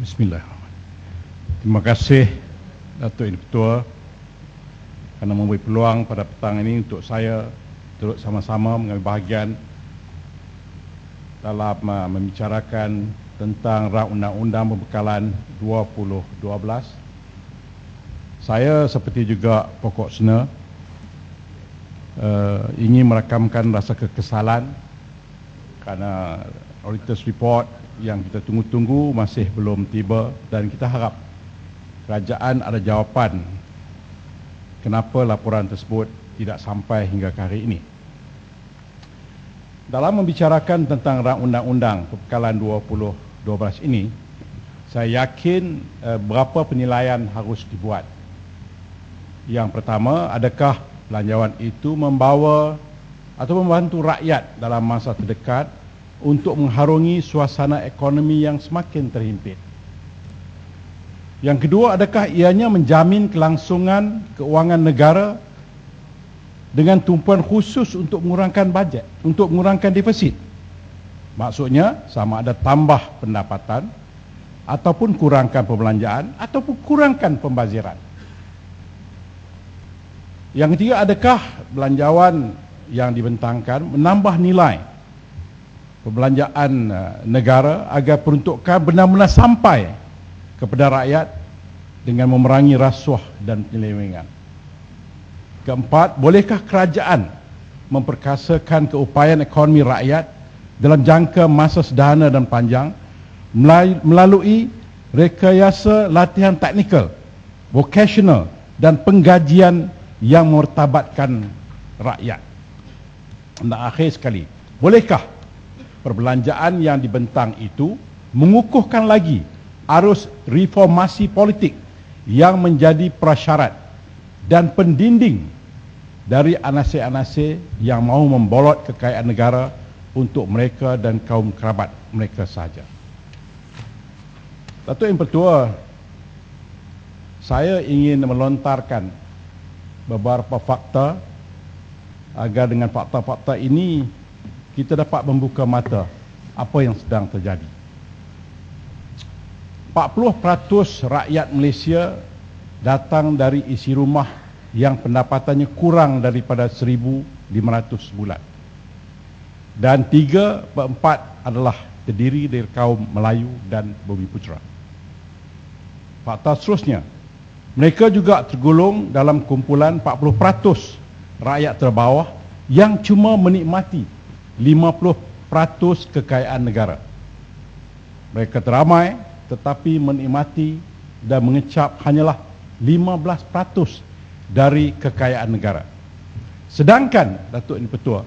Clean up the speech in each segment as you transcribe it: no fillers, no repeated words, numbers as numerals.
Bismillahirrahmanirrahim. Terima kasih Datuk Yang Ketua kerana memberi peluang pada petang ini untuk saya turut sama-sama mengambil bahagian dalam membicarakan tentang Rang Undang-Undang Pembekalan 2012. Saya seperti juga pokok sena ingin merakamkan rasa kekesalan kerana Auditor's Report yang kita tunggu-tunggu masih belum tiba, dan kita harap kerajaan ada jawapan kenapa laporan tersebut tidak sampai hingga ke hari ini. Dalam membicarakan tentang Rang Undang-Undang Pembekalan 2012 ini, saya yakin berapa penilaian harus dibuat. Yang pertama, adakah belanjawan itu membawa atau membantu rakyat dalam masa terdekat untuk mengharungi suasana ekonomi yang semakin terhimpit? Yang kedua, adakah ianya menjamin kelangsungan keuangan negara dengan tumpuan khusus untuk mengurangkan bajet, untuk mengurangkan defisit? Maksudnya, sama ada tambah pendapatan ataupun kurangkan perbelanjaan ataupun kurangkan pembaziran. Yang ketiga, adakah belanjawan yang dibentangkan menambah nilai perbelanjaan negara agar peruntukan benar-benar sampai kepada rakyat dengan memerangi rasuah dan penyelewengan? Keempat, bolehkah kerajaan memperkasakan keupayaan ekonomi rakyat dalam jangka masa sederhana dan panjang melalui rekayasa latihan teknikal, vocational dan penggajian yang memartabatkan rakyat? Dan akhir sekali, bolehkah perbelanjaan yang dibentang itu mengukuhkan lagi arus reformasi politik yang menjadi prasyarat dan pendinding dari anasir-anasir yang mahu membolot kekayaan negara untuk mereka dan kaum kerabat mereka sahaja? Datuk Yang Pertua, saya ingin melontarkan beberapa fakta agar dengan fakta-fakta ini kita dapat membuka mata apa yang sedang terjadi. 40% rakyat Malaysia datang dari isi rumah yang pendapatannya kurang daripada 1,500 bulan. Dan 3/4 adalah terdiri dari kaum Melayu dan Bumiputera. Fakta seterusnya, mereka juga tergolong dalam kumpulan 40% rakyat terbawah yang cuma menikmati 50% kekayaan negara. Mereka teramai tetapi menikmati dan mengecap hanyalah 15% dari kekayaan negara. Sedangkan, Datuk Yang Pertua,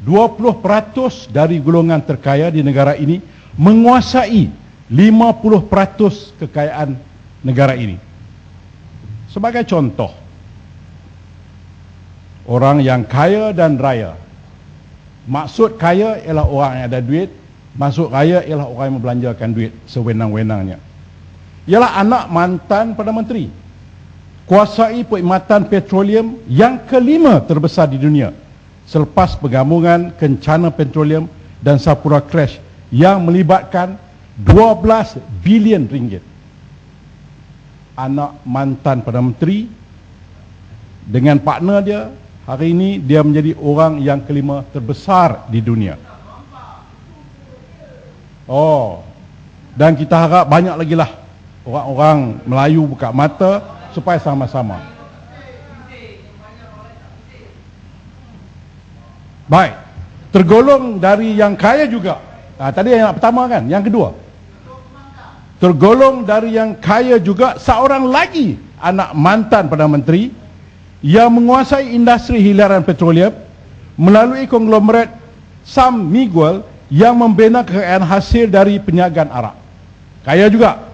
20% dari golongan terkaya di negara ini menguasai 50% kekayaan negara ini. Sebagai contoh, orang yang kaya dan raya. Maksud kaya ialah orang yang ada duit, maksud raya ialah orang yang membelanjakan duit sewenang-wenangnya. Ialah anak mantan Perdana Menteri, kuasai perkhidmatan petroleum yang kelima terbesar di dunia selepas penggabungan Kencana Petroleum dan Sapura Crash yang melibatkan 12 bilion ringgit. Anak mantan Perdana Menteri dengan partner dia, hari ini dia menjadi orang yang kelima terbesar di dunia. Dan kita harap banyak lagi lah orang-orang Melayu buka mata supaya sama-sama. Baik, tergolong dari yang kaya juga. Tadi yang pertama kan, yang kedua. Tergolong dari yang kaya juga seorang lagi anak mantan Perdana Menteri yang menguasai industri hiliran petroleum melalui konglomerat Sam Miguel yang membina kekayaan hasil dari perniagaan Arab. Kaya juga.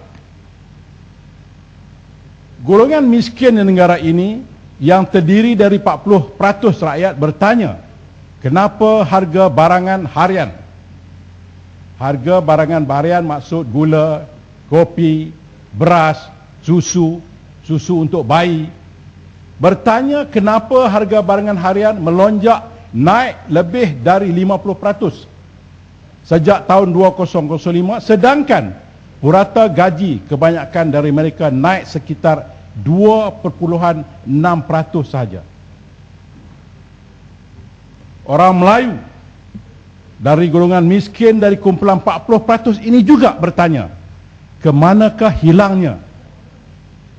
Golongan miskin di negara ini yang terdiri dari 40% rakyat bertanya, kenapa harga barangan harian? Harga barangan harian maksud gula, kopi, beras, susu untuk bayi. Bertanya kenapa harga barangan harian melonjak naik lebih dari 50% sejak tahun 2005, sedangkan purata gaji kebanyakan dari mereka naik sekitar 2.6% sahaja. Orang Melayu dari golongan miskin dari kumpulan 40% ini juga bertanya, ke manakah hilangnya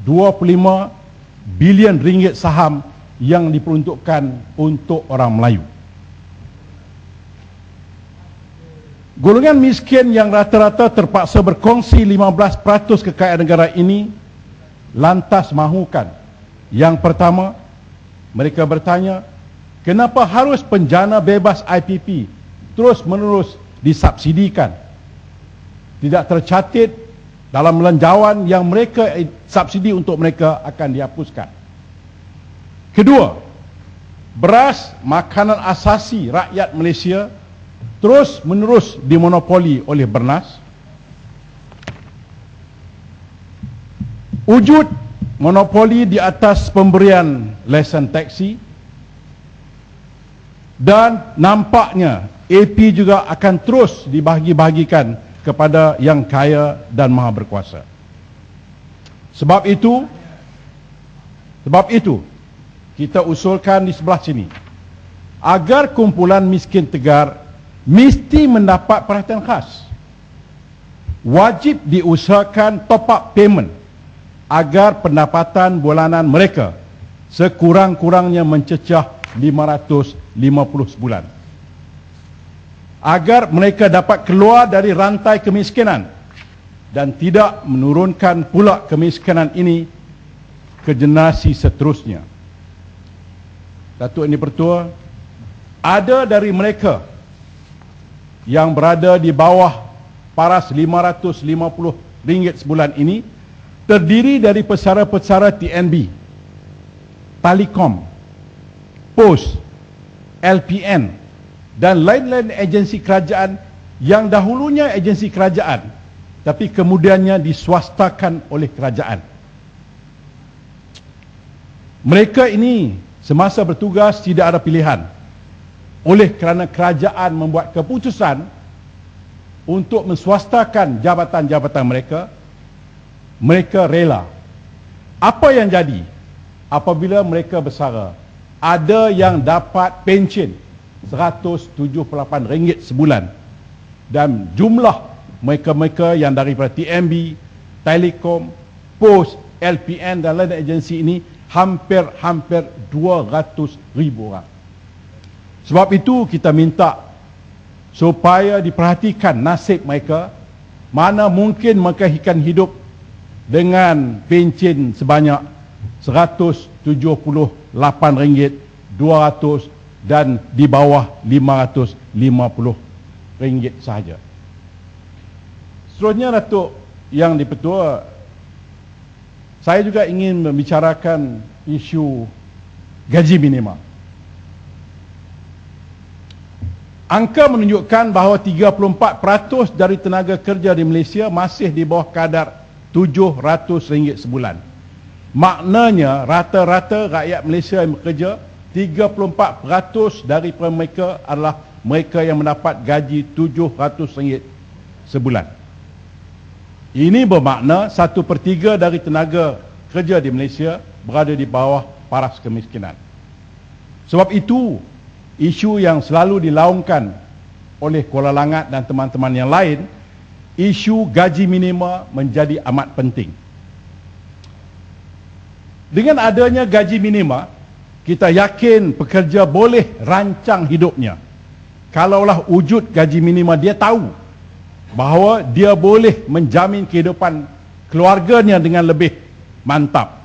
25 bilion ringgit saham yang diperuntukkan untuk orang Melayu. Golongan miskin yang rata-rata terpaksa berkongsi 15% kekayaan negara ini lantas mahukan. Yang pertama, mereka bertanya, kenapa harus penjana bebas IPP terus-menerus disubsidikan? Tidak tercatat dalam belanjawan yang mereka subsidi untuk mereka akan dihapuskan. Kedua, beras, makanan asasi rakyat Malaysia terus-menerus dimonopoli oleh Bernas. Wujud monopoli di atas pemberian lesen taksi, dan nampaknya AP juga akan terus dibahagi-bahagikan kepada yang kaya dan maha berkuasa. Sebab itu kita usulkan di sebelah sini, agar kumpulan miskin tegar mesti mendapat perhatian khas. Wajib diusahakan top up payment agar pendapatan bulanan mereka sekurang-kurangnya mencecah 550 sebulan. Agar mereka dapat keluar dari rantai kemiskinan dan tidak menurunkan pula kemiskinan ini ke generasi seterusnya. Datuk Ini Pertua, ada dari mereka yang berada di bawah paras RM550 sebulan ini terdiri dari pesara-pesara TNB, Telekom, Pos, LPN dan lain-lain agensi kerajaan yang dahulunya agensi kerajaan tapi kemudiannya diswastakan oleh kerajaan. Mereka ini semasa bertugas tidak ada pilihan. Oleh kerana kerajaan membuat keputusan untuk menswastakan jabatan-jabatan mereka, mereka rela. Apa yang jadi apabila mereka bersara? Ada yang dapat pension RM178 sebulan, dan jumlah mereka-mereka yang daripada TNB, Telekom, Pos, LPN dan lain agensi ini hampir 200,000 orang. Sebab itu kita minta supaya diperhatikan nasib mereka. Mana mungkin mereka akan hidup dengan pencen sebanyak RM178,200 dan di bawah RM550 sahaja. Seterusnya, Datuk Yang Dipertua, saya juga ingin membicarakan isu gaji minima. Angka menunjukkan bahawa 34% dari tenaga kerja di Malaysia masih di bawah kadar RM700 sebulan. Maknanya rata-rata rakyat Malaysia yang bekerja, 34% dari mereka adalah mereka yang mendapat gaji RM700 sebulan. Ini bermakna 1/3 dari tenaga kerja di Malaysia berada di bawah paras kemiskinan. Sebab itu, isu yang selalu dilaungkan oleh Kuala Langat dan teman-teman yang lain, isu gaji minima menjadi amat penting. Dengan adanya gaji minima, kita yakin pekerja boleh rancang hidupnya. Kalaulah wujud gaji minima, dia tahu bahawa dia boleh menjamin kehidupan keluarganya dengan lebih mantap.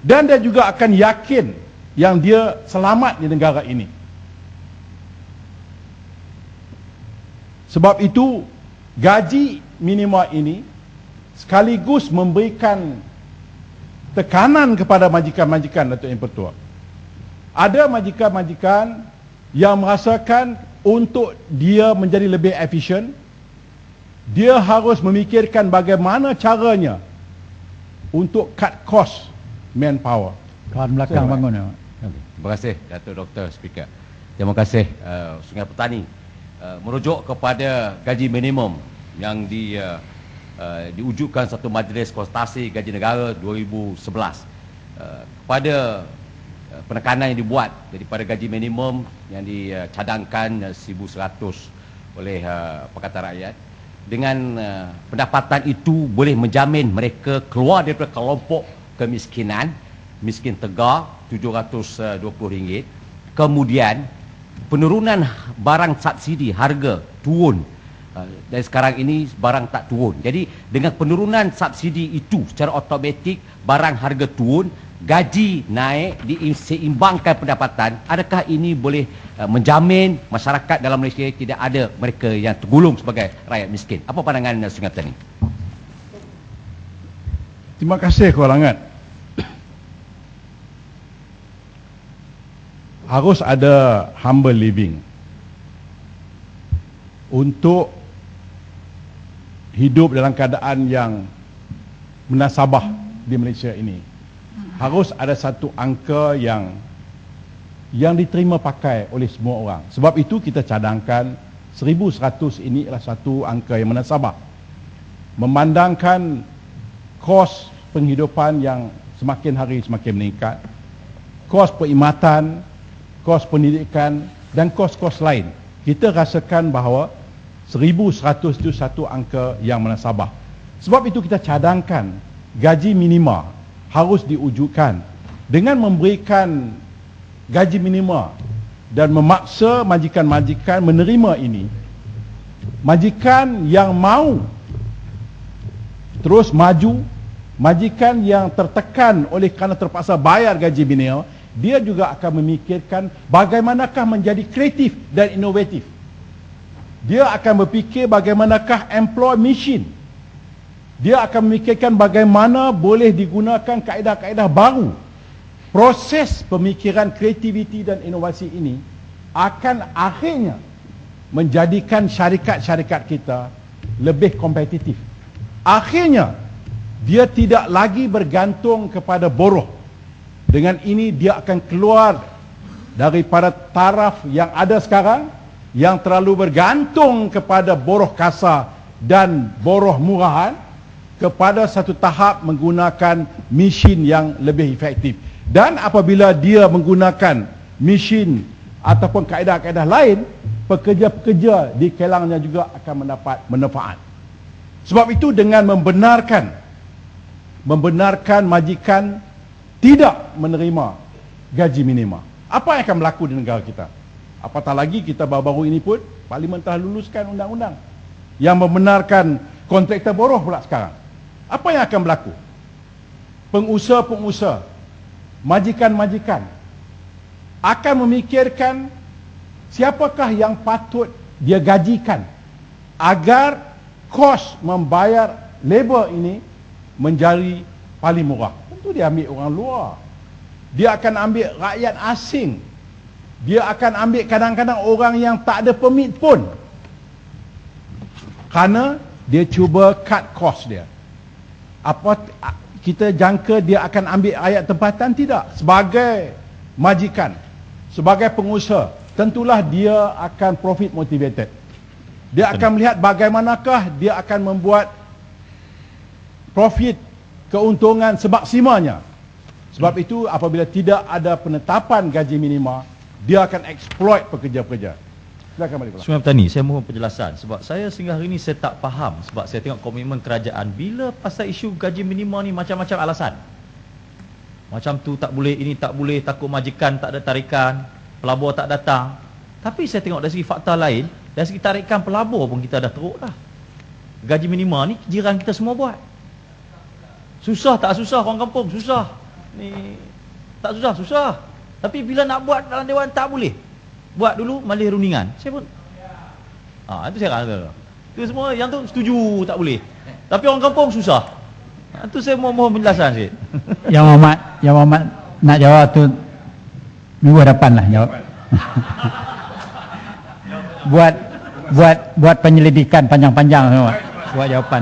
Dan dia juga akan yakin yang dia selamat di negara ini. Sebab itu, gaji minima ini sekaligus memberikan tekanan kepada majikan-majikan, Datuk Yang Pertua. Ada majikan-majikan yang merasakan untuk dia menjadi lebih efisien, dia harus memikirkan bagaimana caranya untuk cut cost manpower. Kawan belakang bangun ya. Terima kasih Datuk Dr. Speaker. Terima kasih Sungai Petani merujuk kepada gaji minimum yang diwujudkan satu majlis konsultasi gaji negara 2011 kepada penekanan yang dibuat daripada gaji minimum yang dicadangkan 1,100 oleh Pakatan Rakyat. Dengan pendapatan itu boleh menjamin mereka keluar daripada kelompok kemiskinan, miskin tegar RM720. Kemudian penurunan barang subsidi harga turun. Dan sekarang ini barang tak turun. Jadi dengan penurunan subsidi itu secara automatik barang harga turun, gaji naik, diseimbangkan pendapatan. Adakah ini boleh menjamin masyarakat dalam Malaysia tidak ada mereka yang tergolong sebagai rakyat miskin? Apa pandangan Sungai Petani? Terima kasih Kuala Langat. Harus ada humble living untuk hidup dalam keadaan yang munasabah di Malaysia ini. Harus ada satu angka yang diterima pakai oleh semua orang. Sebab itu kita cadangkan 1,100 ini adalah satu angka yang munasabah. Memandangkan kos penghidupan yang semakin hari semakin meningkat, kos perkhidmatan, kos pendidikan dan kos-kos lain. Kita rasakan bahawa 1,100 itu satu angka yang munasabah. Sebab itu kita cadangkan gaji minima harus diwujudkan dengan memberikan gaji minima dan memaksa majikan-majikan menerima ini. Majikan yang mau terus maju, majikan yang tertekan oleh kerana terpaksa bayar gaji minima, dia juga akan memikirkan bagaimanakah menjadi kreatif dan inovatif. Dia akan berfikir bagaimanakah employ machine. Dia akan memikirkan bagaimana boleh digunakan kaedah-kaedah baru. Proses pemikiran kreativiti dan inovasi ini akan akhirnya menjadikan syarikat-syarikat kita lebih kompetitif. Akhirnya, dia tidak lagi bergantung kepada buruh. Dengan ini, dia akan keluar daripada taraf yang ada sekarang, yang terlalu bergantung kepada buruh kasar dan buruh murahan, kepada satu tahap menggunakan mesin yang lebih efektif. Dan apabila dia menggunakan mesin ataupun kaedah-kaedah lain, pekerja-pekerja di kelangnya juga akan mendapat manfaat. Sebab itu dengan membenarkan majikan tidak menerima gaji minima, apa yang akan berlaku di negara kita? Apatah lagi kita baru-baru ini pun Parlimen telah luluskan undang-undang yang membenarkan kontraktor buruh pula sekarang. Apa yang akan berlaku? Pengusaha-pengusaha, majikan-majikan akan memikirkan siapakah yang patut dia gajikan agar kos membayar labor ini menjadi paling murah. Tentu dia ambil orang luar. Dia akan ambil rakyat asing. Dia akan ambil kadang-kadang orang yang tak ada permit pun. Kerana dia cuba cut cost dia. Apa kita jangka dia akan ambil rakyat tempatan? Tidak. Sebagai majikan, sebagai pengusaha, tentulah dia akan profit motivated. Dia akan melihat bagaimanakah dia akan membuat profit, keuntungan semaksimanya. Sebab itu apabila tidak ada penetapan gaji minima, dia akan exploit pekerja-pekerja. Silakan balik pula. Sungai Petani, saya mohon penjelasan sebab saya sehingga hari ini saya tak faham, sebab saya tengok komitmen kerajaan bila pasal isu gaji minima ni macam-macam alasan. Macam tu tak boleh, ini tak boleh, takut majikan tak ada tarikan, pelabur tak datang. Tapi saya tengok dari segi fakta lain, dari segi tarikan pelabur pun kita dah teruk dah. Gaji minima ni jiran kita semua buat. Susah tak susah orang kampung? Susah. Ni tak susah, susah. Tapi bila nak buat dalam dewan tak boleh. Buat dulu malih rundingan. Saya pun itu saya rasa. Itu semua yang tu setuju tak boleh. Tapi orang kampung susah. Itu saya mohon penjelasan sikit. Yang Muhammad nak jawab tu minggu hadapan lah jawab. buat penyelidikan panjang-panjang semua. Buat jawapan.